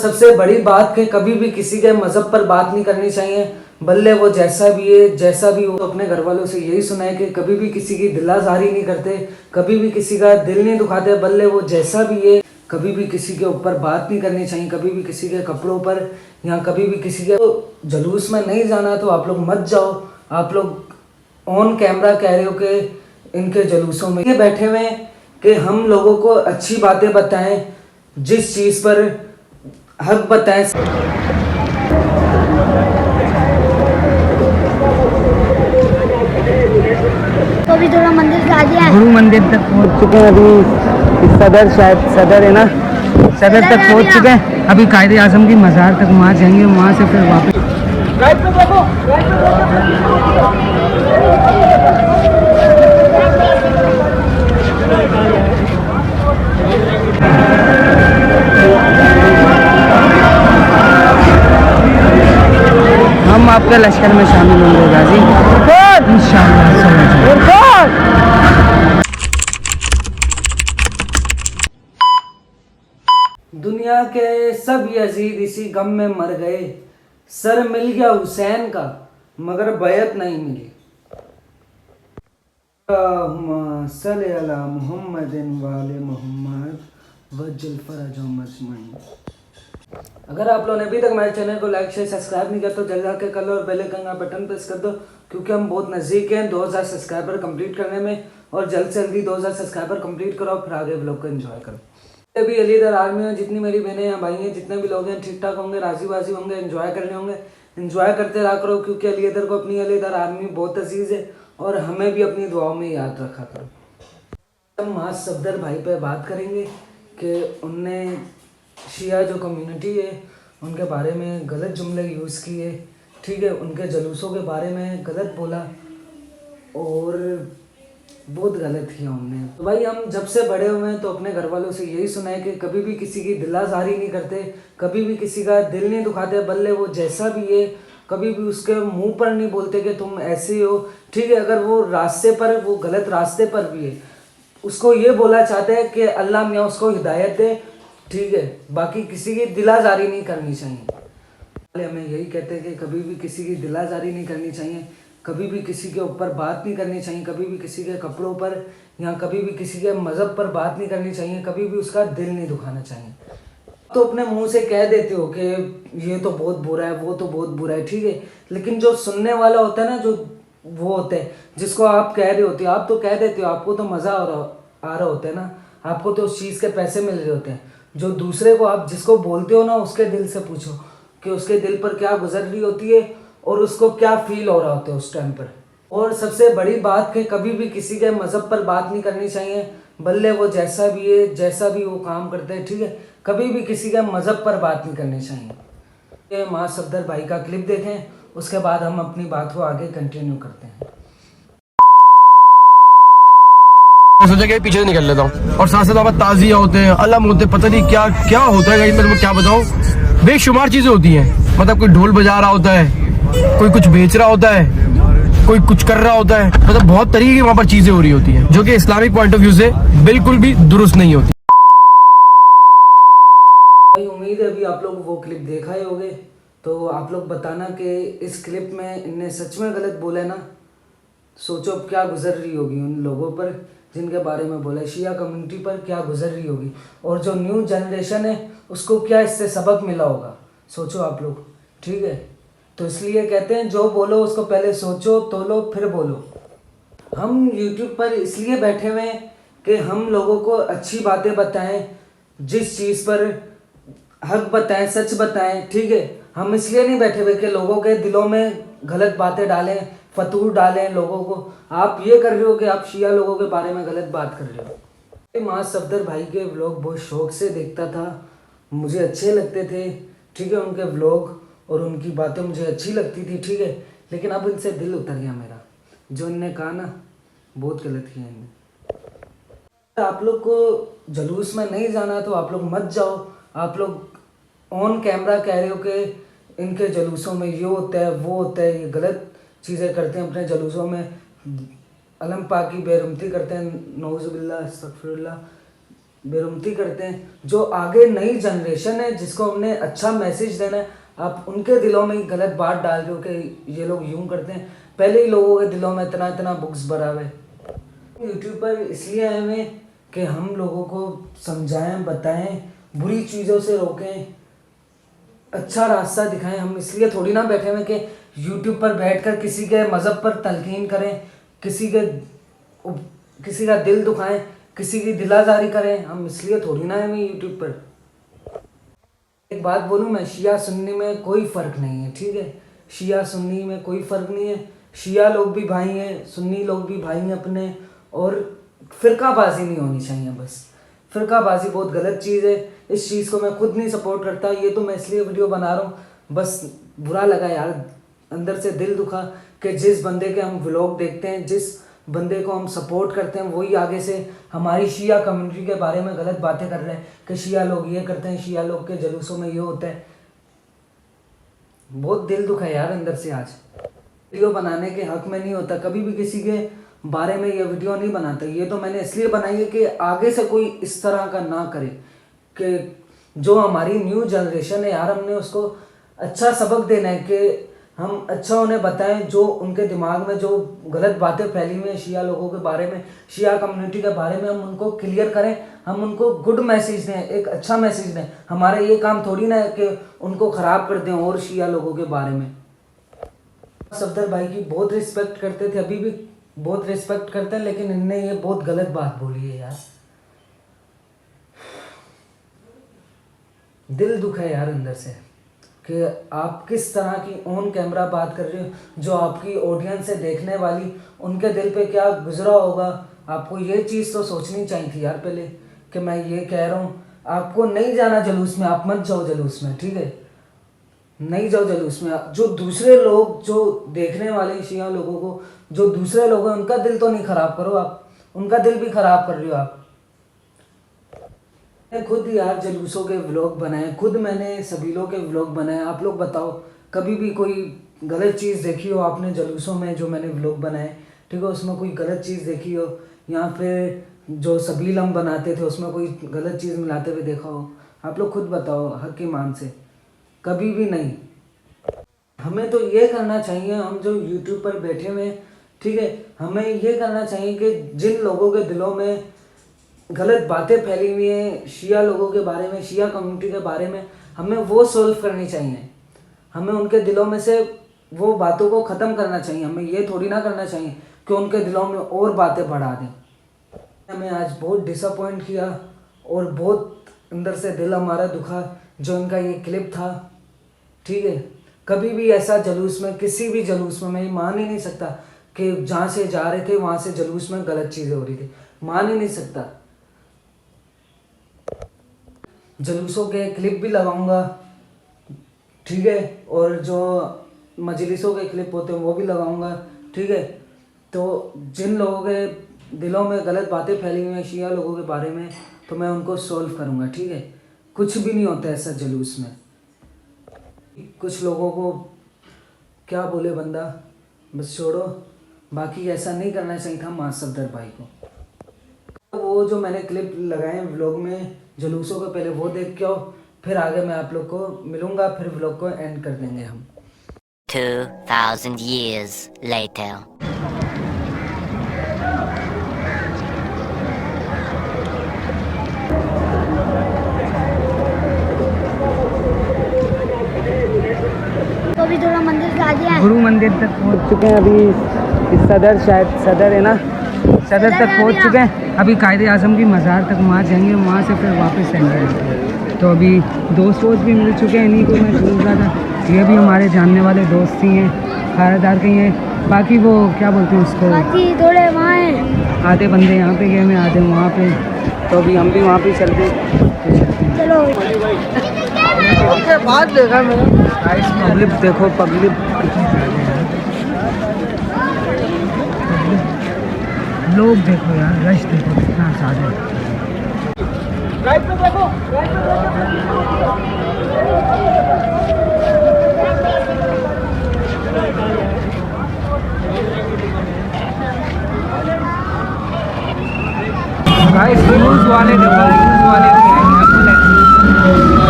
सबसे बड़ी बात कि कभी भी किसी के मजहब पर बात नहीं करनी चाहिए, भले वो जैसा भी है जैसा भी हो। तो अपने घर वालों से यही सुना है कि कभी भी किसी की दिलाजारी नहीं करते, कभी भी किसी का दिल नहीं दुखाते, भले वो जैसा भी है। कभी भी किसी के ऊपर बात नहीं करनी चाहिए, कभी भी किसी के कपड़ों पर या कभी भी किसी के जुलूस में नहीं जाना। तो आप लोग मत जाओ। आप लोग ऑन कैमरा कह रहे हो कि इनके जुलूसों में ये बैठे हुए हैं कि हम लोगों को अच्छी बातें बताएं, जिस चीज़ पर हक बताएं। तो अभी थोड़ा मंदिर से आ गया है, गुरु मंदिर तक पहुंच चुके हैं। अभी सदर, शायद सदर है ना, सदर तक पहुंच चुके हैं। अभी कायदे आजम की मज़ार तक वहाँ जाएंगे, वहाँ से फिर वापस। हम आपके लश्कर में शामिल होंगे गाजी, इंशाअल्लाह। दुनिया के सब यजीद इसी गम में मर गए, सर मिल गया हुसैन का मगर बैत नहीं मिली। सल्ली अला मुहम्मदिन व आले मुहम्मद वज्जल फरजहुम अजमईन। अगर आप लोगों ने अभी तक हमारे चैनल को लाइक शेयर सब्सक्राइब नहीं किया तो जल्द आके कर लो और बेल आइकन का बटन प्रेस कर दो, क्योंकि हम बहुत नज़दीक हैं 2000 सब्सक्राइबर कंप्लीट करने में। और जल्द से जल्दी 2000 सब्सक्राइबर कंप्लीट करो, फिर आगे व्लॉग को एंजॉय करो। अभी अलीदर आर्मी में जितनी मेरी बहनें हैं, भाई हैं, जितने भी लोग हैं, ठीक ठाक होंगे, राजी बाजी होंगे, एंजॉय करने होंगे। एंजॉय करते रहा करो, क्योंकि अलीदर को अपनी अलीदर आर्मी बहुत अजीज़ है और हमें भी अपनी दुआओं में याद रखा करो। हम आज सफदर भाई पे बात करेंगे कि उनने शिया जो कम्युनिटी है उनके बारे में गलत जुमले यूज़ किए, ठीक है, उनके जलूसों के बारे में गलत बोला और बहुत गलत किया उनने। तो भाई हम जब से बड़े हुए हैं तो अपने घर वालों से यही सुना है कि कभी भी किसी की दिलाजारी नहीं करते, कभी भी किसी का दिल नहीं दुखाते, भले वो जैसा भी है। कभी भी उसके मुंह पर नहीं बोलते कि तुम ऐसे हो, ठीक है। अगर वो रास्ते पर, वो गलत रास्ते पर भी है, उसको ये बोला चाहते हैं कि अल्लाह मियाँ उसको हिदायत दे, ठीक है। बाकी किसी की दिलाजारी नहीं करनी चाहिए। हमें यही कहते हैं कि कभी भी किसी की दिलाजारी नहीं करनी चाहिए, कभी भी किसी के ऊपर बात नहीं करनी चाहिए, कभी भी किसी के कपड़ों पर या कभी भी किसी के मज़हब पर बात नहीं करनी चाहिए, कभी भी उसका दिल नहीं दुखाना चाहिए। तो अपने मुंह से कह देते हो कि ये तो बहुत बुरा है, वो तो बहुत बुरा है, ठीक है। लेकिन जो सुनने वाला होता है ना, जो वो होते हैं जिसको आप कह रहे होते हो, आप तो कह देते हो, आपको तो मज़ा आ रहा होता है ना, आपको तो उस चीज़ के पैसे मिल रहे होते हैं। जो दूसरे को आप जिसको बोलते हो ना, उसके दिल से पूछो कि उसके दिल पर क्या गुजर रही होती है और उसको क्या फील हो रहा होता है उस टाइम पर। और सबसे बड़ी बात कि कभी भी किसी के मज़हब पर बात नहीं करनी चाहिए, भले वो जैसा भी है, जैसा भी वो काम करते हैं, ठीक है। कभी भी किसी के मज़हब पर बात नहीं करनी चाहिए। ये माँ सफदर भाई का क्लिप देखें, उसके बाद हम अपनी बात को आगे कंटिन्यू करते हैं। सोचा कि पीछे निकल लेता हूँ और साथ साथ ताजिया होते हैं, अलम होते हैं, पता नहीं क्या क्या होता है। मैं तुम्हें क्या बताऊँ, बेशुमार चीजें होती हैं। मतलब कोई ढोल बजा रहा होता है, कोई कुछ बेच रहा होता है, कोई कुछ कर रहा होता है, मतलब बहुत तरीके की वहाँ पर चीजें हो रही होती हैं, जो कि इस्लामिक पॉइंट ऑफ व्यू से बिल्कुल भी दुरुस्त नहीं होती। भाई उम्मीद है अभी आप लोग वो क्लिप देखा ही होगे, तो आप लोग बताना कि इस क्लिप में इनने सच में गलत बोला है ना। सोचो अब क्या गुजर रही होगी उन लोगों पर जिनके बारे में बोला, शिया कम्युनिटी पर क्या गुजर रही होगी, और जो न्यू जनरेशन है उसको क्या इससे सबक मिला होगा। सोचो आप लोग, ठीक है। तो इसलिए कहते हैं जो बोलो उसको पहले सोचो, तोलो, फिर बोलो। हम YouTube पर इसलिए बैठे हुए हैं कि हम लोगों को अच्छी बातें बताएं, जिस चीज़ पर हक बताएं, सच बताएं, ठीक है। हम इसलिए नहीं बैठे हुए कि लोगों के दिलों में गलत बातें डालें, फतूर डालें लोगों को। आप ये कर रहे हो कि आप शिया लोगों के बारे में गलत बात कर रहे हो। माँ सफदर भाई के व्लॉग बहुत शौक से देखता था, मुझे अच्छे लगते थे, ठीक है। उनके व्लॉग और उनकी बातें मुझे अच्छी लगती थी, ठीक है। लेकिन अब इनसे दिल उतर गया मेरा, जो इनने कहा ना, बहुत गलत किया इनने। आप लोग को जुलूस में नहीं जाना तो आप लोग मत जाओ। आप लोग ऑन कैमरा कह रहे हो कि इनके जुलूसों में ये होता है, वो होता है, ये गलत चीज़ें करते हैं अपने जुलूसों में, अलम पाकी बेरुमती करते हैं, नौज़ुबिल्लाह अस्तगफिरुल्लाह। बेरुमती करते हैं। जो आगे नई जनरेशन है जिसको हमने अच्छा मैसेज देना है, आप उनके दिलों में गलत बात डाल रहे हो कि ये लोग यूं करते हैं। पहले ही लोगों के दिलों में इतना इतना बुक्स भरा हुआ है। यूट्यूब पर इसलिए आए हुए कि हम लोगों को समझाएं, बताएं, बुरी चीज़ों से रोकें, अच्छा रास्ता दिखाएं। हम इसलिए थोड़ी ना बैठे हुए कि यूट्यूब पर बैठकर किसी के मज़हब पर तलकीन करें, किसी का दिल दुखाएं, किसी की दिलाजारी करें। हम इसलिए थोड़ी ना है यूट्यूब पर। एक बात बोलूँ मैं, शिया सुन्नी में कोई फ़र्क नहीं है, ठीक है। शिया सुन्नी में कोई फ़र्क नहीं है। शिया लोग भी भाई हैं, सुन्नी लोग भी भाई हैं अपने। और फ़िरकाबाजी नहीं होनी चाहिए बस। फ़िरकाबाजी बहुत गलत चीज़ है। इस चीज़ को मैं खुद नहीं सपोर्ट करता। ये तो मैं इसलिए वीडियो बना रहा हूँ, बस बुरा लगा यार, अंदर से दिल दुखा कि जिस बंदे के हम व्लॉग देखते हैं, जिस बंदे को हम सपोर्ट करते हैं, वही आगे से हमारी शिया कम्युनिटी के बारे में गलत बातें कर रहे हैं कि शिया लोग ये करते हैं, शिया लोग के जलूसों में ये होता है। बहुत दिल दुखा है यार अंदर से। आज वीडियो बनाने के हक में नहीं होता, कभी भी किसी के बारे में ये वीडियो नहीं बनाता। ये तो मैंने इसलिए बनाई है कि आगे से कोई इस तरह का ना करे, कि जो हमारी न्यू जनरेशन है यार, हमने उसको अच्छा सबक देना है कि हम अच्छा उन्हें बताएं। जो उनके दिमाग में जो गलत बातें फैली हुई हैं शिया लोगों के बारे में, शिया कम्युनिटी के बारे में, हम उनको क्लियर करें, हम उनको गुड मैसेज दें, एक अच्छा मैसेज दें। हमारा ये काम थोड़ी ना है कि उनको ख़राब कर दें और शिया लोगों के बारे में। सफदर भाई की बहुत रिस्पेक्ट करते थे, अभी भी बहुत रिस्पेक्ट करते हैं, लेकिन इनने ये बहुत गलत बात बोली है यार। दिल दुखा है यार अंदर से कि आप किस तरह की ऑन कैमरा बात कर रहे हो। जो आपकी ऑडियंस है देखने वाली, उनके दिल पे क्या गुजरा होगा। आपको ये चीज़ तो सोचनी चाहिए थी यार पहले कि मैं ये कह रहा हूँ, आपको नहीं जाना जलूस में, आप मत जाओ जलूस में, ठीक है, नहीं जाओ जलूस में। जो दूसरे लोग, जो देखने वाले शिया लोगों को, जो दूसरे लोग हैं, उनका दिल तो नहीं ख़राब करो आप, उनका दिल भी ख़राब कर रहे हो आप। मैं खुद यार जलूसों के व्लॉग बनाए, खुद मैंने सबीलों के व्लॉग बनाए। आप लोग बताओ, कभी भी कोई गलत चीज़ देखी हो आपने जलूसों में जो मैंने व्लॉग बनाए, ठीक है, उसमें कोई गलत चीज़ देखी हो, या फिर जो सबील हम बनाते थे उसमें कोई गलत चीज़ मिलाते हुए देखा हो? आप लोग खुद बताओ हक ईमान से। कभी भी नहीं। हमें तो ये करना चाहिए, हम जो यूट्यूब पर बैठे हुए हैं, ठीक है, हमें ये करना चाहिए कि जिन लोगों के दिलों में गलत बातें फैली हुई हैं शिया लोगों के बारे में, शिया कम्युनिटी के बारे में, हमें वो सोल्व करनी चाहिए। हमें उनके दिलों में से वो बातों को ख़त्म करना चाहिए। हमें ये थोड़ी ना करना चाहिए कि उनके दिलों में और बातें बढ़ा दें। हमें आज बहुत डिसअपॉइंट किया और बहुत अंदर से दिल हमारा दुखा जो इनका ये क्लिप था, ठीक है। कभी भी ऐसा जलूस में, किसी भी जलूस में, मैं मान ही नहीं सकता कि जहाँ से जा रहे थे वहाँ से जलूस में गलत चीज़ें हो रही थी, मान ही नहीं सकता। जलूसों के क्लिप भी लगाऊंगा, ठीक है, और जो मजलिसों के क्लिप होते हैं वो भी लगाऊंगा, ठीक है। तो जिन लोगों के दिलों में गलत बातें फैली हुई हैं शिया लोगों के बारे में, तो मैं उनको सॉल्व करूंगा, ठीक है। कुछ भी नहीं होता ऐसा जलूस में। कुछ लोगों को क्या बोले बंदा, बस छोड़ो। बाकी ऐसा नहीं करना चाहिए था मां सफदर भाई को। वो जो मैंने क्लिप लगाए व्लॉग में जलूसों के, पहले वो देख के आओ, फिर आगे मैं आप लोग को मिलूंगा, फिर व्लॉग को एंड कर देंगे हम। 2000 years later. तो अभी थोड़ा मंदिर से आ गया है। गुरु मंदिर तक पहुंच चुके हैं। अभी सदर, शायद सदर है ना, सदर तक पहुंच चुके हैं। अभी कायदे आज़म की मज़ार तक वहाँ जाएंगे, वहाँ से फिर वापस आएंगे। तो अभी दोस्त भी मिल चुके हैं, इन्हीं को मैं ढूंढ रहा था। ये भी हमारे जानने वाले दोस्त ही हैं, खारादार के ही हैं। बाकी वो क्या बोलते हैं उसको, बाकी थोड़े वहाँ हैं, आधे बंदे यहाँ पे गए हैं, आधे वहाँ पे। तो अभी हम भी वहाँ पे चलते हैं। चलो बाद देखा मैंने पब्लिक, देखो पब्लिक, लोग देखो यार, रश देखो कितना ज़्यादा है। गाइस व्यूज वाले देखो, वाले भी आएंगे, आपको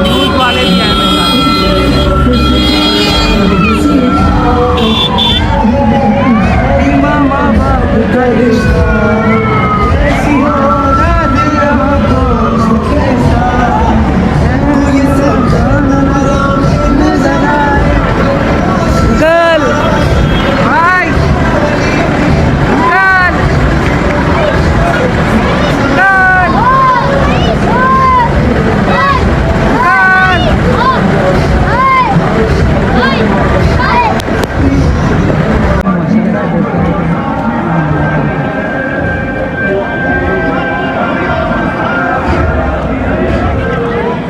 न्यूज़ वाले भी आए मेरे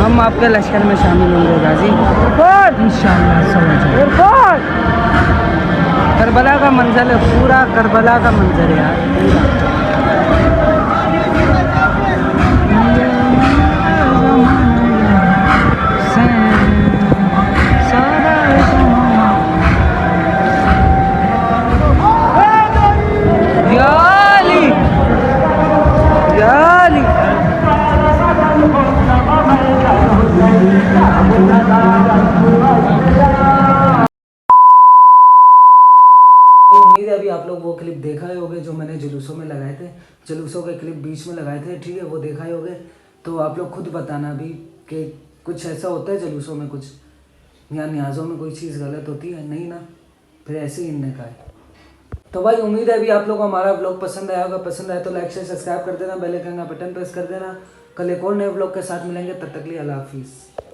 हम आपके लश्कर में शामिल होंगे गाजी इंशाअल्लाह। करबला का मंजर है, पूरा करबला का मंजर है यार। उम्मीद है अभी आप लोग वो क्लिप देखा ही होगे जो मैंने जुलूसों में लगाए थे, जुलूसों के क्लिप बीच में लगाए थे, ठीक है, वो देखा ही होगे। तो आप लोग खुद बताना अभी कि कुछ ऐसा होता है जुलूसों में, कुछ या न्याज़ों में कोई चीज़ गलत होती है नहीं ना, फिर ऐसे ही इनने कहा है। तो भाई उम्मीद है अभी आप लोग को हमारा ब्लॉग पसंद आया होगा, पसंद आया तो लाइक शेयर सब्सक्राइब कर देना, बेल आइकन का बटन प्रेस कर देना। कल एक और नए ब्लॉग के साथ मिलेंगे, तब तक के लिए अल्लाह हाफिज़।